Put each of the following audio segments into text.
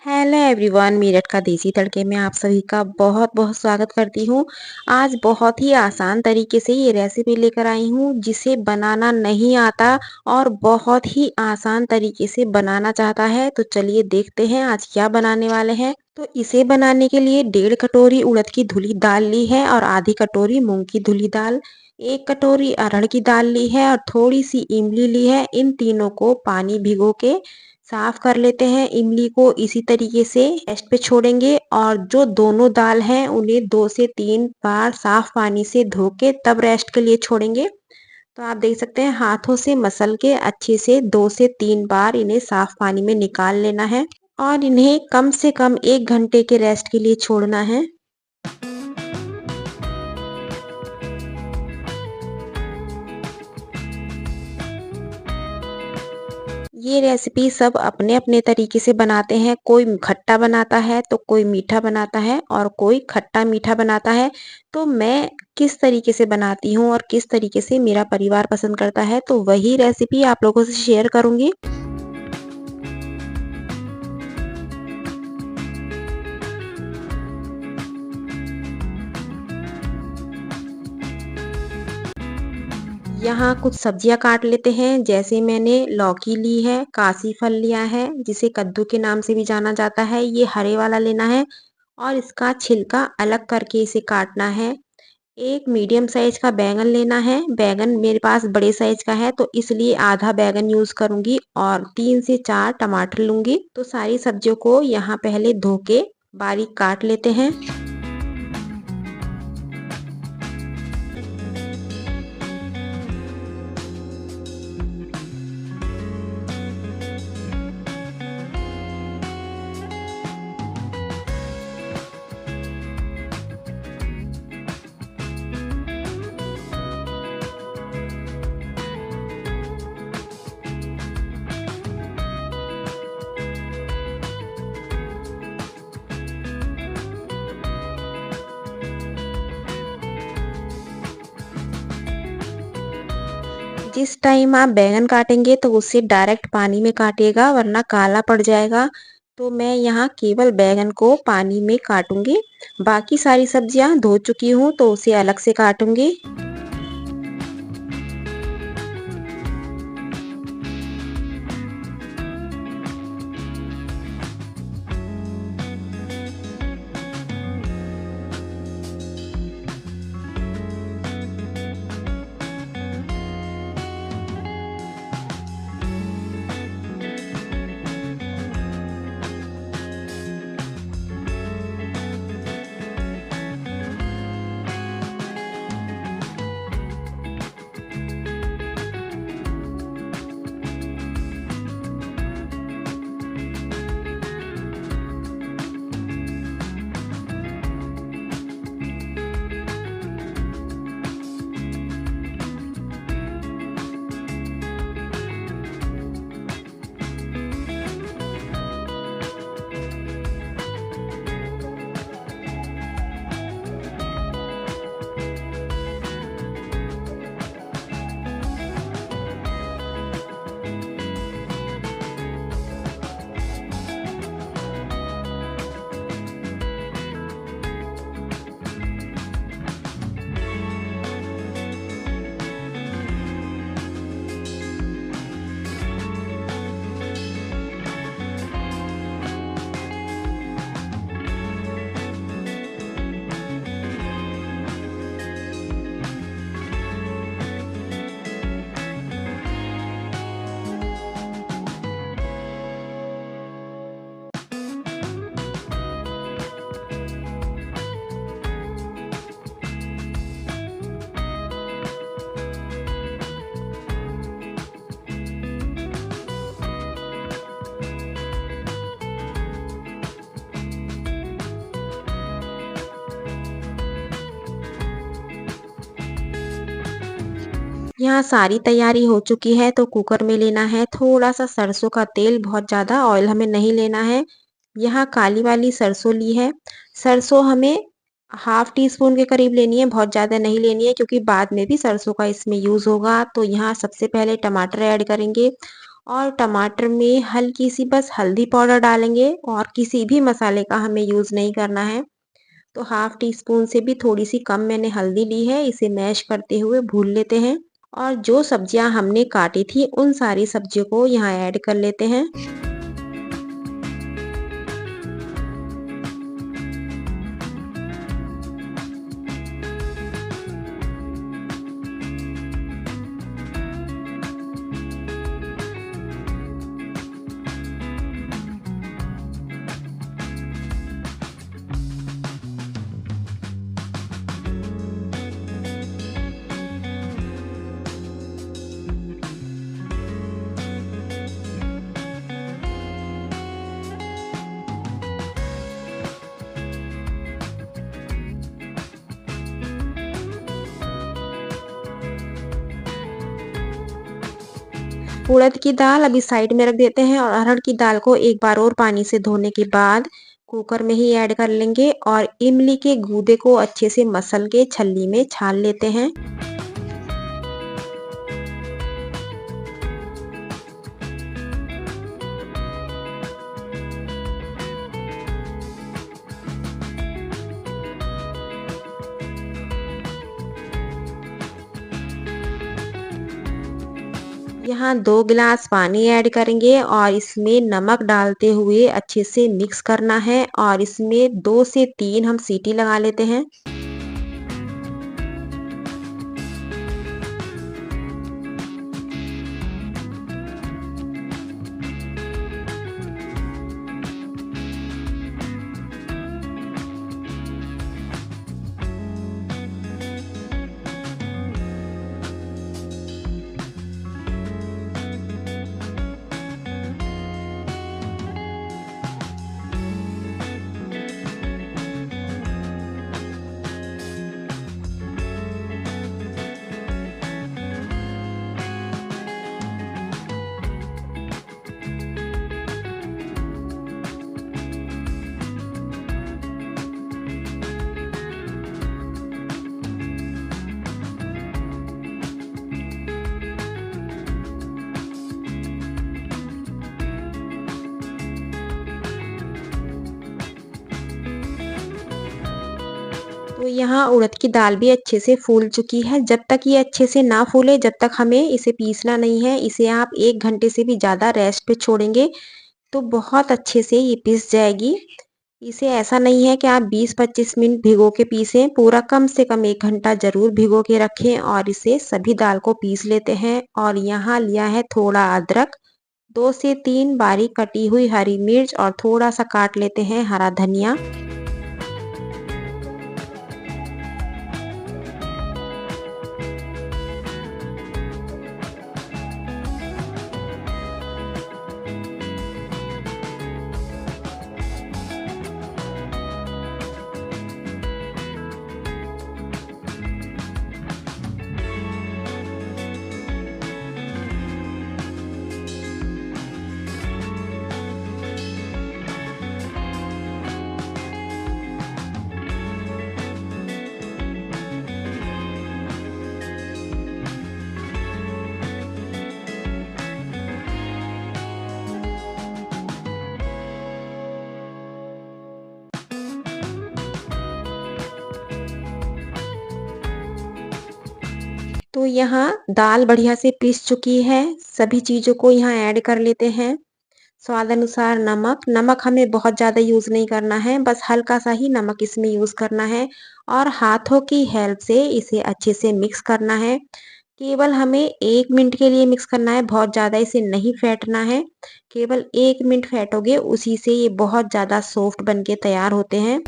Hello everyone, Meerut का देसी तड़के में आप सभी का बहुत बहुत स्वागत करती हूँ। आज बहुत ही आसान तरीके से ये रेसिपी लेकर आई हूँ जिसे बनाना नहीं आता और बहुत ही आसान तरीके से बनाना चाहता है। तो चलिए देखते हैं आज क्या बनाने वाले हैं। तो इसे बनाने के लिए 1.5 कटोरी उड़द की धुली दाल ली है और आधी कटोरी मूंग की धुली दाल, 1 कटोरी अरहर की दाल ली है और थोड़ी सी इमली ली है। इन तीनों को पानी भिगो के साफ कर लेते हैं। इमली को इसी तरीके से रेस्ट पे छोड़ेंगे और जो दोनों दाल हैं उन्हें 2 से 3 बार साफ पानी से धो के तब रेस्ट के लिए छोड़ेंगे। तो आप देख सकते हैं हाथों से मसल के अच्छे से 2 से 3 बार इन्हें साफ पानी में निकाल लेना है और इन्हें कम से कम 1 घंटे के रेस्ट के लिए छोड़ना है। ये रेसिपी सब अपने अपने तरीके से बनाते हैं। कोई खट्टा बनाता है तो कोई मीठा बनाता है और कोई खट्टा मीठा बनाता है। तो मैं किस तरीके से बनाती हूँ और किस तरीके से मेरा परिवार पसंद करता है तो वही रेसिपी आप लोगों से शेयर करूँगी। यहाँ कुछ सब्जियाँ काट लेते हैं। जैसे मैंने लौकी ली है, कासी फल लिया है जिसे कद्दू के नाम से भी जाना जाता है, ये हरे वाला लेना है और इसका छिलका अलग करके इसे काटना है। एक मीडियम साइज का बैंगन लेना है। बैंगन मेरे पास बड़े साइज का है तो इसलिए आधा बैंगन यूज करूंगी और 3 से 4 टमाटर लूंगी। तो सारी सब्जियों को यहाँ पहले धो के बारीक काट लेते हैं। जिस टाइम आप बैंगन काटेंगे तो उसे डायरेक्ट पानी में काटिएगा वरना काला पड़ जाएगा। तो मैं यहाँ केवल बैंगन को पानी में काटूंगी। बाकी सारी सब्जियां धो चुकी हूँ तो उसे अलग से काटूंगी। यहाँ सारी तैयारी हो चुकी है तो कुकर में लेना है थोड़ा सा सरसों का तेल। बहुत ज़्यादा ऑयल हमें नहीं लेना है। यहाँ काली वाली सरसों ली है। सरसों हमें हाफ टी स्पून के करीब लेनी है, बहुत ज़्यादा नहीं लेनी है क्योंकि बाद में भी सरसों का इसमें यूज़ होगा। तो यहाँ सबसे पहले टमाटर ऐड करेंगे और टमाटर में हल्की सी बस हल्दी पाउडर डालेंगे और किसी भी मसाले का हमें यूज़ नहीं करना है। तो हाफ टी स्पून से भी थोड़ी सी कम मैंने हल्दी ली है, इसे मैश करते हुए भून लेते हैं। और जो सब्जियां हमने काटी थी उन सारी सब्जियों को यहाँ ऐड कर लेते हैं। उड़द की दाल अभी साइड में रख देते हैं और अरहर की दाल को एक बार और पानी से धोने के बाद कुकर में ही ऐड कर लेंगे और इमली के गूदे को अच्छे से मसल के छलनी में छान लेते हैं। यहाँ 2 गिलास पानी ऐड करेंगे और इसमें नमक डालते हुए अच्छे से मिक्स करना है और इसमें 2 से 3 हम सीटी लगा लेते हैं। तो यहाँ उड़द की दाल भी अच्छे से फूल चुकी है। जब तक ये अच्छे से ना फूले जब तक हमें इसे पीसना नहीं है। इसे आप 1 घंटे से भी ज़्यादा रेस्ट पे छोड़ेंगे तो बहुत अच्छे से ये पिस जाएगी। इसे ऐसा नहीं है कि आप 20-25 मिनट भिगो के पीसें, पूरा कम से कम 1 घंटा ज़रूर भिगो के रखें और इसे सभी दाल को पीस लेते हैं। और यहाँ लिया है थोड़ा अदरक, 2 से 3 बारीक कटी हुई हरी मिर्च और थोड़ा-सा काट लेते हैं हरा धनिया। तो यहाँ दाल बढ़िया से पिस चुकी है। सभी चीज़ों को यहाँ ऐड कर लेते हैं। स्वाद अनुसार नमक, नमक हमें बहुत ज़्यादा यूज़ नहीं करना है, बस हल्का-सा ही नमक इसमें यूज़ करना है और हाथों की हेल्प से इसे अच्छे से मिक्स करना है। केवल हमें 1 मिनट के लिए मिक्स करना है, बहुत ज़्यादा इसे नहीं फेंटना है। केवल 1 मिनट फेंटोगे उसी से ये बहुत ज़्यादा सॉफ्ट बन के तैयार होते हैं।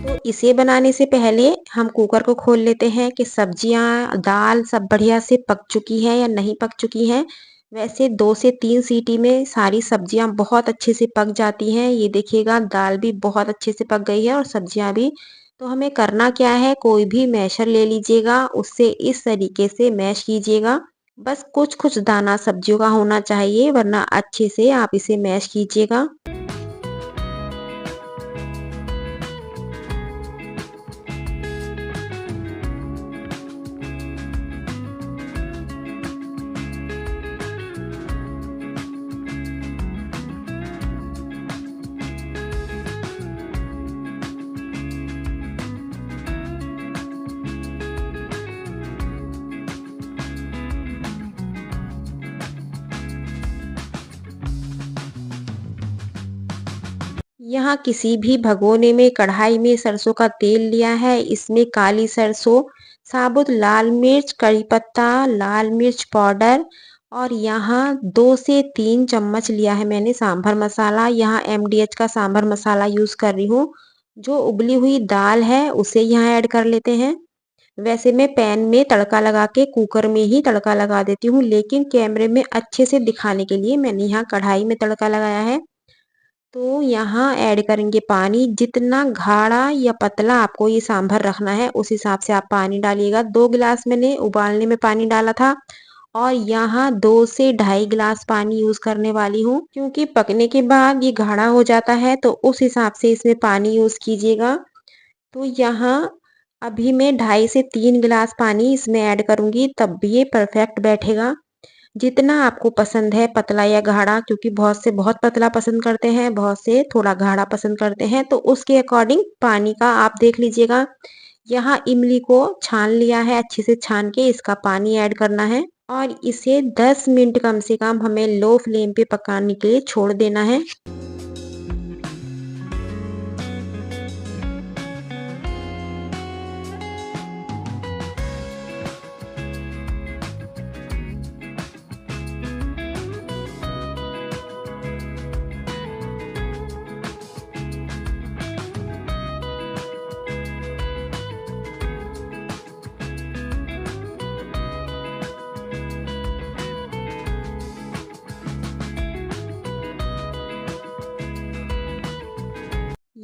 तो इसे बनाने से पहले हम कुकर को खोल लेते हैं कि सब्जियां, दाल सब बढ़िया से पक चुकी है या नहीं पक चुकी हैं। वैसे 2 से 3 सीटी में सारी सब्जियां बहुत अच्छे से पक जाती हैं। ये देखिएगा दाल भी बहुत अच्छे से पक गई है और सब्जियां भी। तो हमें करना क्या है, कोई भी मैशर ले लीजिएगा, उससे इस तरीके से मैश कीजिएगा। बस कुछ-कुछ दाना सब्जियों का होना चाहिए वरना अच्छे से आप इसे मैश कीजिएगा। यहाँ किसी भी भगोने में कढ़ाई में सरसों का तेल लिया है। इसमें काली सरसों, साबुत लाल मिर्च, कड़ी पत्ता, लाल मिर्च पाउडर और यहाँ 2 से 3 चम्मच लिया है मैंने सांभर मसाला। यहाँ एमडीएच का सांभर मसाला यूज़ कर रही हूँ। जो उबली हुई दाल है उसे यहाँ ऐड कर लेते हैं। वैसे मैं पैन में तड़का लगा के कुकर में ही तड़का लगा देती हूँ, लेकिन कैमरे में अच्छे से दिखाने के लिए मैंने यहाँ कढ़ाई में तड़का लगाया है। तो यहाँ ऐड करेंगे पानी। जितना गाढ़ा या पतला आपको ये सांभर रखना है उस हिसाब से आप पानी डालिएगा। 2 गिलास मैंने उबालने में पानी डाला था और यहाँ 2 से ढाई गिलास पानी यूज़ करने वाली हूँ, क्योंकि पकने के बाद ये गाढ़ा हो जाता है तो उस हिसाब से इसमें पानी यूज़ कीजिएगा। तो यहाँ अभी मैं 2.5 से 3 गिलास पानी इसमें ऐड करूँगी, तब भी ये परफेक्ट बैठेगा। जितना आपको पसंद है पतला या गाढ़ा, क्योंकि बहुत से बहुत पतला पसंद करते हैं, बहुत से थोड़ा गाढ़ा पसंद करते हैं, तो उसके अकॉर्डिंग पानी का आप देख लीजिएगा। यहाँ इमली को छान लिया है, अच्छे से छान के इसका पानी ऐड करना है और इसे 10 मिनट कम से कम हमें लो फ्लेम पे पकाने के लिए छोड़ देना है।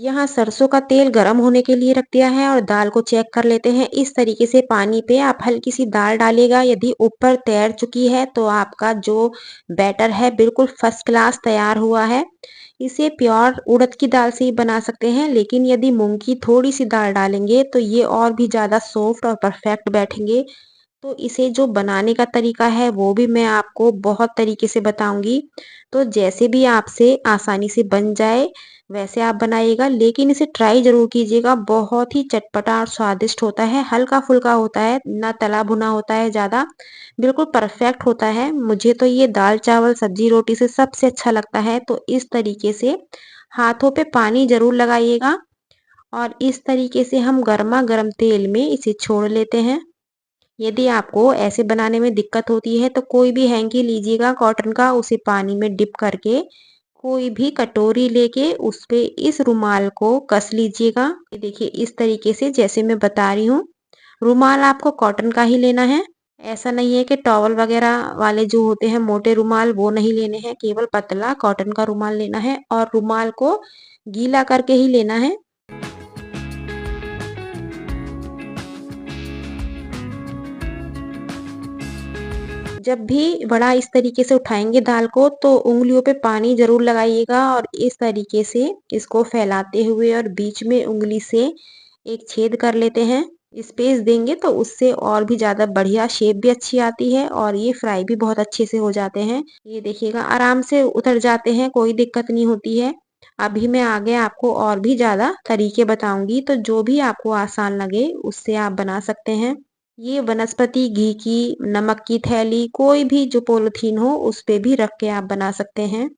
यहाँ सरसों का तेल गरम होने के लिए रख दिया है और दाल को चेक कर लेते हैं। इस तरीके से पानी पे आप हल्की सी दाल डालिएगा। यदि ऊपर तैर चुकी है तो आपका जो बैटर है बिल्कुल फर्स्ट क्लास तैयार हुआ है। इसे प्योर उड़द की दाल से ही बना सकते हैं, लेकिन यदि मूंग की थोड़ी सी दाल डालेंगे तो ये और भी ज़्यादा सॉफ्ट और परफेक्ट बैठेंगे। तो इसे जो बनाने का तरीका है वो भी मैं आपको बहुत तरीके से बताऊंगी। तो जैसे भी आपसे आसानी से बन जाए वैसे आप बनाइएगा, लेकिन इसे ट्राई ज़रूर कीजिएगा। बहुत ही चटपटा और स्वादिष्ट होता है, हल्का-फुल्का होता है, ना तला-भुना होता है ज़्यादा, बिल्कुल परफेक्ट होता है। मुझे तो ये दाल-चावल, सब्जी-रोटी से सबसे अच्छा लगता है। तो इस तरीके से हाथों पे पानी ज़रूर लगाइएगा और इस तरीके से हम गरमा-गरम तेल में इसे छोड़ लेते हैं। यदि आपको ऐसे बनाने में दिक्कत होती है तो कोई भी हैंकी लीजिएगा कॉटन का, उसे पानी में डिप करके कोई भी कटोरी लेके उस पे इस रुमाल को कस लीजिएगा। ये देखिए इस तरीके से जैसे मैं बता रही हूँ। रुमाल आपको कॉटन का ही लेना है। ऐसा नहीं है कि टॉवल वगैरह वाले जो होते हैं मोटे रुमाल वो नहीं लेने हैं, केवल पतला कॉटन का रुमाल लेना है और रुमाल को गीला करके ही लेना है। जब भी बड़ा इस तरीके से उठाएंगे दाल को तो उंगलियों पे पानी जरूर लगाइएगा और इस तरीके से इसको फैलाते हुए और बीच में उंगली से एक छेद कर लेते हैं। स्पेस देंगे तो उससे और भी ज्यादा बढ़िया शेप भी अच्छी आती है और ये फ्राई भी बहुत अच्छे से हो जाते हैं। ये देखिएगा आराम से उतर जाते हैं, कोई दिक्कत नहीं होती है। अभी मैं आगे आपको और भी ज्यादा तरीके बताऊंगी, तो जो भी आपको आसान लगे उससे आप बना सकते हैं। ये वनस्पति घी की, नमक की थैली, कोई भी जो पॉलीथीन हो उस पे भी रख के आप बना सकते हैं।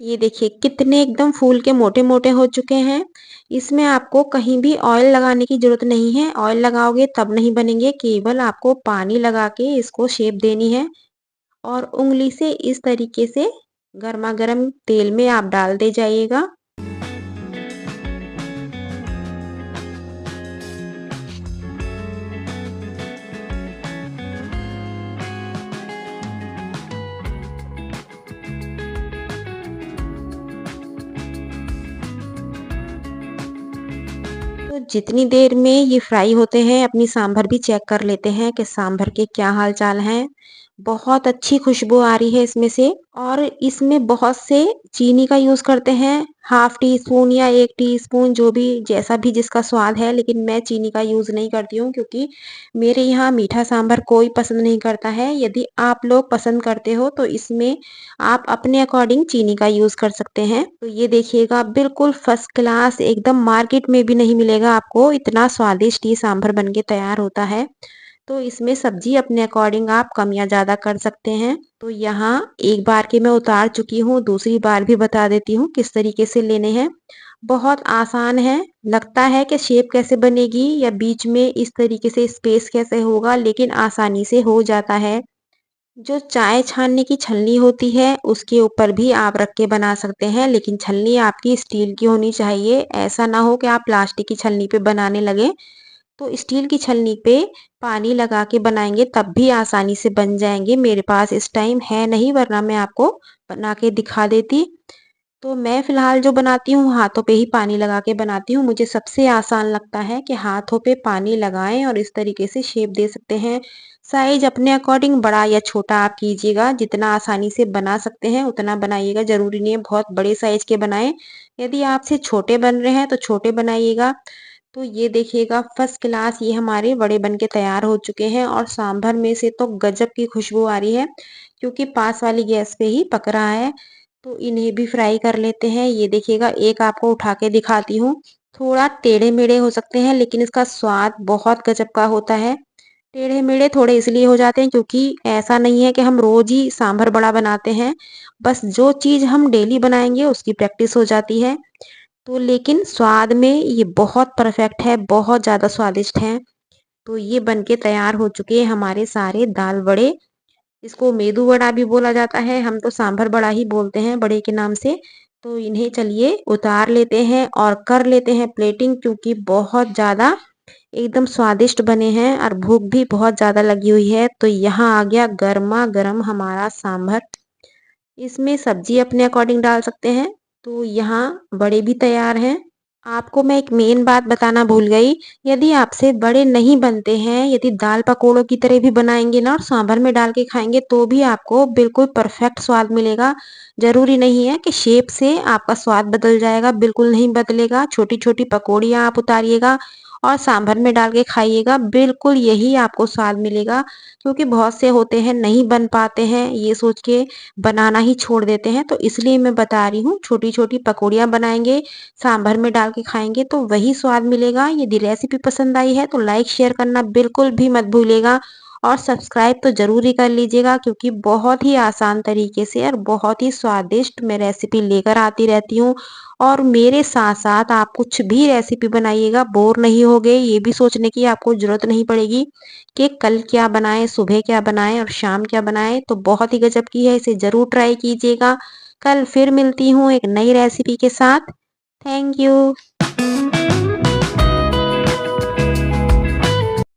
ये देखिए कितने एकदम फूल के मोटे-मोटे हो चुके हैं। इसमें आपको कहीं भी ऑयल लगाने की ज़रूरत नहीं है। ऑयल लगाओगे तब नहीं बनेंगे, केवल आपको पानी लगा के इसको शेप देनी है और उँगली से इस तरीके से गरमा-गरम तेल में आप डाल दे जाइएगा। तो जितनी देर में ये फ्राई होते हैं अपनी सांभर भी चेक कर लेते हैं कि सांभर के क्या हाल चाल हैं। बहुत अच्छी खुशबू आ रही है इसमें से और इसमें बहुत से चीनी का यूज़ करते हैं, हाफ टी स्पून या 1 टीस्पून जो भी जैसा भी जिसका स्वाद है, लेकिन मैं चीनी का यूज़ नहीं करती हूँ क्योंकि मेरे यहाँ मीठा सांभर कोई पसंद नहीं करता है। यदि आप लोग पसंद करते हो तो इसमें आप अपने अकॉर्डिंग चीनी का यूज़ कर सकते हैं। तो ये देखिएगा बिल्कुल फर्स्ट क्लास एकदम मार्केट में भी नहीं मिलेगा आपको, इतना स्वादिष्ट ये सांभर बन के तैयार होता है। तो इसमें सब्जी अपने अकॉर्डिंग आप कम या ज़्यादा कर सकते हैं। तो यहाँ एक बार के मैं उतार चुकी हूँ, दूसरी बार भी बता देती हूँ किस तरीके से लेने हैं। बहुत आसान है, लगता है कि शेप कैसे बनेगी या बीच में इस तरीके से स्पेस कैसे होगा, लेकिन आसानी से हो जाता है। जो चाय छानने की छलनी होती है, उसके ऊपर भी आप रख के बना सकते हैं, लेकिन छलनी आपकी स्टील की होनी चाहिए। ऐसा ना हो कि आप प्लास्टिक की छलनी पे बनाने लगें। तो स्टील की छलनी पे पानी लगा के बनाएँगे तब भी आसानी से बन जाएँगे। मेरे पास इस टाइम है नहीं, वरना मैं आपको बना के दिखा देती। तो मैं फ़िलहाल जो बनाती हूँ हाथों पे ही पानी लगा के बनाती हूँ। मुझे सबसे आसान लगता है कि हाथों पे पानी लगाएँ और इस तरीके से शेप दे सकते हैं। साइज़ अपने अकॉर्डिंग बड़ा या छोटा आप कीजिएगा, जितना आसानी से बना सकते हैं उतना बनाइएगा, ज़रूरी नहीं है बहुत बड़े साइज़ के बनाएँ। यदि आपसे छोटे बन रहे हैं तो छोटे बनाइएगा। तो ये देखिएगा फर्स्ट क्लास ये हमारे वड़े बन के तैयार हो चुके हैं और सांभर में से तो गजब की खुशबू आ रही है क्योंकि पास वाली गैस पे ही पक रहा है। तो इन्हें भी फ्राई कर लेते हैं। ये देखिएगा एक आपको उठा के दिखाती हूँ। थोड़ा टेढ़े-मेढ़े हो सकते हैं लेकिन इसका स्वाद बहुत गजब का होता है। टेढ़े-मेढ़े थोड़े इसलिए हो जाते हैं क्योंकि ऐसा नहीं है कि हम रोज़ ही सांभर बड़ा बनाते हैं। बस जो चीज़ हम डेली बनाएँगे उसकी प्रैक्टिस हो जाती है। तो लेकिन स्वाद में ये बहुत परफेक्ट है, बहुत ज़्यादा स्वादिष्ट हैं। तो ये बन के तैयार हो चुके हैं हमारे सारे दाल वड़े। इसको मेदू वड़ा भी बोला जाता है, हम तो सांभर बड़ा ही बोलते हैं बड़े के नाम से। तो इन्हें चलिए उतार लेते हैं और कर लेते हैं प्लेटिंग क्योंकि बहुत ज़्यादा एकदम स्वादिष्ट बने हैं और भूख भी बहुत ज़्यादा लगी हुई है। तो यहाँ आ गया गरमा-गरम हमारा सांभर। इसमें सब्जी अपने अकॉर्डिंग डाल सकते हैं। तो यहाँ बड़े भी तैयार हैं। आपको मैं एक मेन बात बताना भूल गई, यदि आपसे बड़े नहीं बनते हैं, यदि दाल पकौड़ों की तरह भी बनाएँगे ना और सांभर में डाल के खाएँगे तो भी आपको बिल्कुल परफेक्ट स्वाद मिलेगा। ज़रूरी नहीं है कि शेप से आपका स्वाद बदल जाएगा, बिल्कुल नहीं बदलेगा। छोटी-छोटी पकौड़ियाँ आप उतारिएगा और सांभर में डाल के खाइएगा, बिल्कुल यही आपको स्वाद मिलेगा। क्योंकि बहुत से होते हैं नहीं बन पाते हैं, ये सोच के बनाना ही छोड़ देते हैं, तो इसलिए मैं बता रही हूँ छोटी-छोटी पकौड़ियाँ बनाएँगे, सांभर में डाल के खाएँगे तो वही स्वाद मिलेगा। यदि रेसिपी पसंद आई है तो लाइक शेयर करना बिल्कुल भी मत भूलिएगा और सब्सक्राइब तो ज़रूर ही कर लीजिएगा क्योंकि बहुत ही आसान तरीके से और बहुत ही स्वादिष्ट मैं रेसिपी लेकर आती रहती हूँ। और मेरे साथ-साथ आप कुछ भी रेसिपी बनाइएगा, बोर नहीं होगे, ये भी सोचने की आपको ज़रूरत नहीं पड़ेगी कि कल क्या बनाएँ, सुबह क्या बनाएँ और शाम क्या बनाएँ, तो बहुत ही गज़ब की है, इसे ज़रूर ट्राई कीजिएगा। कल फिर मिलती हूँ एक नई रेसिपी के साथ। Thank you.